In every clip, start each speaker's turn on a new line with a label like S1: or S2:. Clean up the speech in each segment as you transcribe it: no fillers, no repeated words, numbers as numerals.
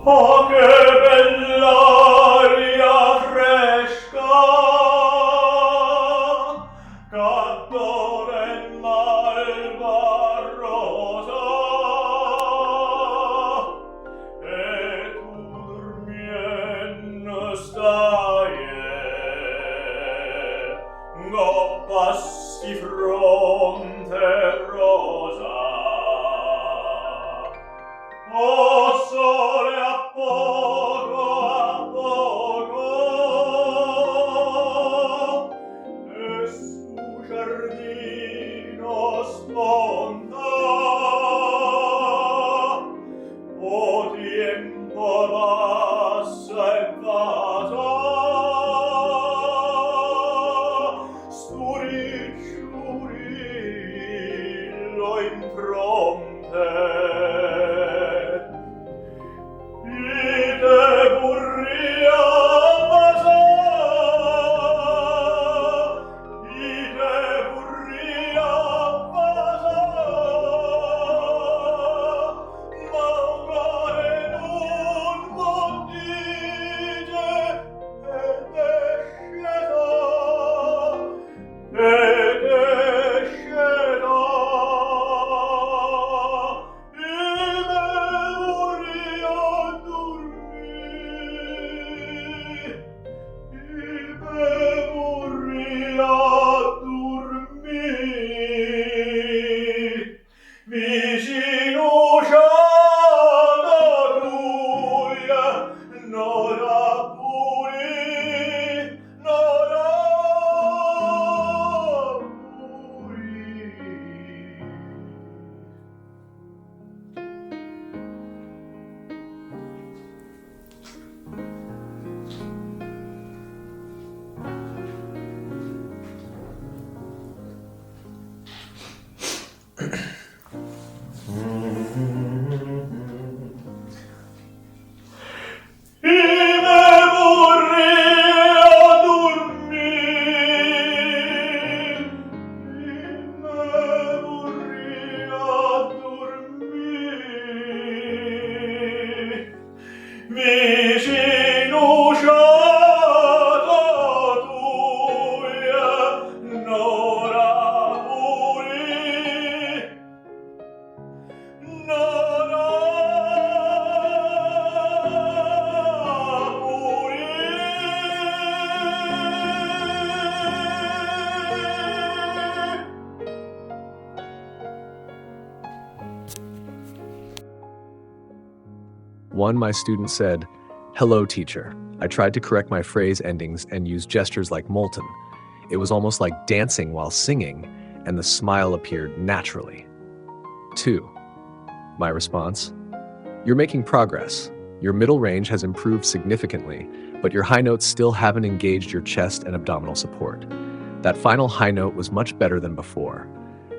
S1: Oh, che bell'aria fresca, cadore l'alba rosa, e tu dormien stai, goppasti fronte rosa. Oh, sole a poco, e su giardino sponda, oh, tiempo passa e passa, sturicciurillo in fronte.
S2: One, my student said, "Hello, teacher." I tried to correct my phrase endings and use gestures like Moulton. It was almost like dancing while singing, and the smile appeared naturally. 2, my response, "You're making progress. Your middle range has improved significantly, but your high notes still haven't engaged your chest and abdominal support. That final high note was much better than before.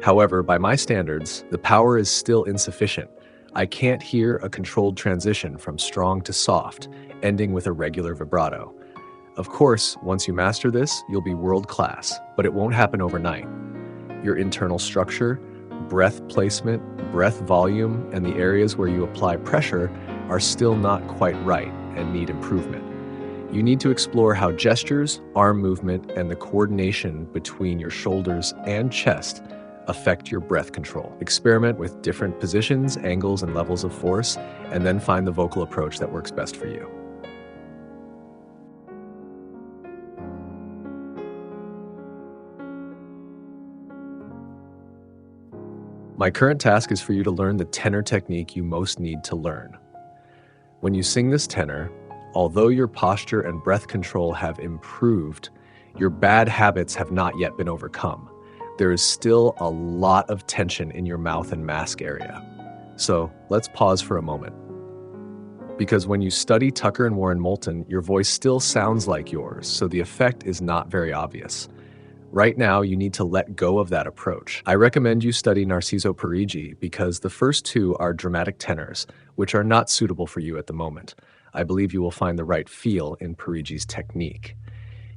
S2: However, by my standards, the power is still insufficient. I can't hear a controlled transition from strong to soft, ending with a regular vibrato. Of course, once you master this, you'll be world-class, but it won't happen overnight. Your internal structure, breath placement, breath volume, and the areas where you apply pressure are still not quite right and need improvement. You need to explore how gestures, arm movement, and the coordination between your shoulders and chest affect your breath control. Experiment with different positions, angles, and levels of force, and then find the vocal approach that works best for you. My current task is for you to learn the tenor technique you most need to learn. When you sing this tenor, although your posture and breath control have improved, your bad habits have not yet been overcome. There is still a lot of tension in your mouth and mask area. So let's pause for a moment. Because when you study Tucker and Warren Moulton, your voice still sounds like yours, so the effect is not very obvious. Right now, you need to let go of that approach. I recommend you study Narciso Parigi because the first two are dramatic tenors, which are not suitable for you at the moment. I believe you will find the right feel in Parigi's technique.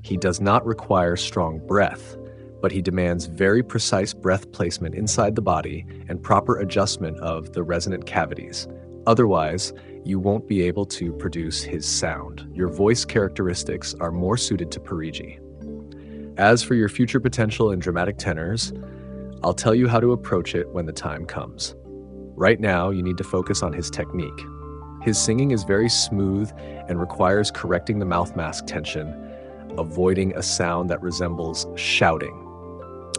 S2: He does not require strong breath, but he demands very precise breath placement inside the body and proper adjustment of the resonant cavities, Otherwise, you won't be able to produce his sound. Your voice characteristics are more suited to Parigi. As for your future potential in dramatic tenors, I'll tell you how to approach it when the time comes. Right now, you need to focus on his technique. His singing is very smooth and requires correcting the mouth mask tension, avoiding a sound that resembles shouting.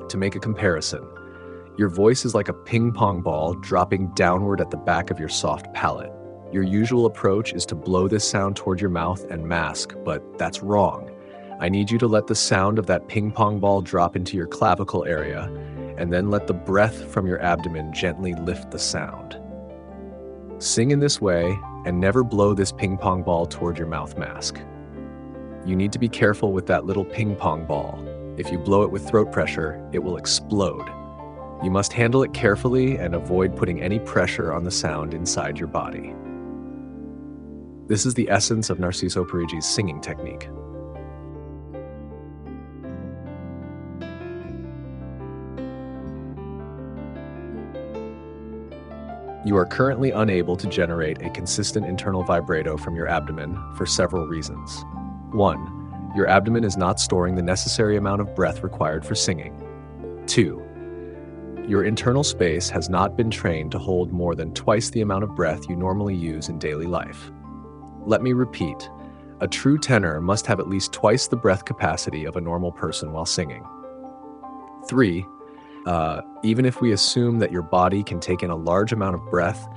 S2: To make a comparison, your voice is like a ping pong ball dropping downward at the back of your soft palate. Your usual approach is to blow this sound toward your mouth and mask, but that's wrong. I need you to let the sound of that ping pong ball drop into your clavicle area, and then let the breath from your abdomen gently lift the sound. Sing in this way and never blow this ping pong ball toward your mouth mask. You need to be careful with that little ping pong ball. If you blow it with throat pressure, it will explode. You must handle it carefully and avoid putting any pressure on the sound inside your body. This is the essence of Narciso Parigi's singing technique. You are currently unable to generate a consistent internal vibrato from your abdomen for several reasons. 1. Your abdomen is not storing the necessary amount of breath required for singing. 2. Your internal space has not been trained to hold more than twice the amount of breath you normally use in daily life. Let me repeat, a true tenor must have at least twice the breath capacity of a normal person while singing. 3. Even if we assume that your body can take in a large amount of breath,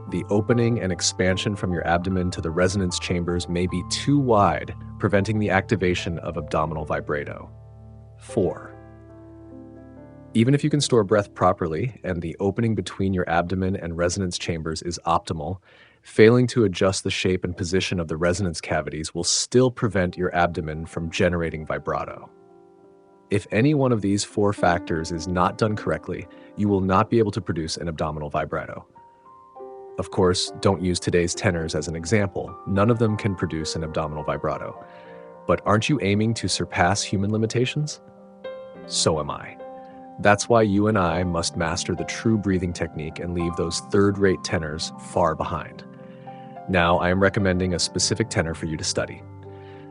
S2: the opening and expansion from your abdomen to the resonance chambers may be too wide, preventing the activation of abdominal vibrato. 4. Even if you can store breath properly and the opening between your abdomen and resonance chambers is optimal, failing to adjust the shape and position of the resonance cavities will still prevent your abdomen from generating vibrato. If any one of these 4 factors is not done correctly, you will not be able to produce an abdominal vibrato. Of course, don't use today's tenors as an example. None of them can produce an abdominal vibrato. But aren't you aiming to surpass human limitations? So am I. That's why you and I must master the true breathing technique and leave those third-rate tenors far behind. Now, I am recommending a specific tenor for you to study.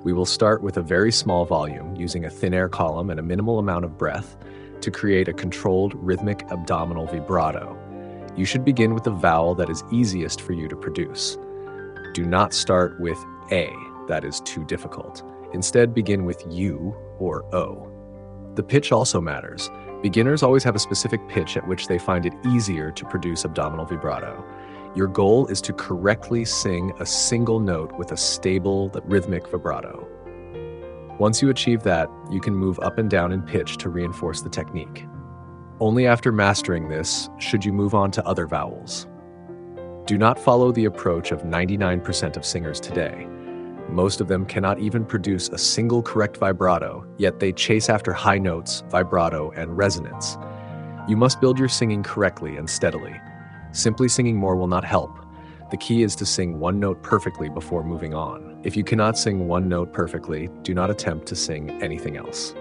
S2: We will start with a very small volume using a thin air column and a minimal amount of breath to create a controlled rhythmic abdominal vibrato. You should begin with the vowel that is easiest for you to produce. Do not start with A, that is too difficult. Instead, begin with U or O. The pitch also matters. Beginners always have a specific pitch at which they find it easier to produce abdominal vibrato. Your goal is to correctly sing a single note with a stable, rhythmic vibrato. Once you achieve that, you can move up and down in pitch to reinforce the technique. Only after mastering this should you move on to other vowels. Do not follow the approach of 99% of singers today. Most of them cannot even produce a single correct vibrato, yet they chase after high notes, vibrato, and resonance. You must build your singing correctly and steadily. Simply singing more will not help. The key is to sing one note perfectly before moving on. If you cannot sing one note perfectly, do not attempt to sing anything else.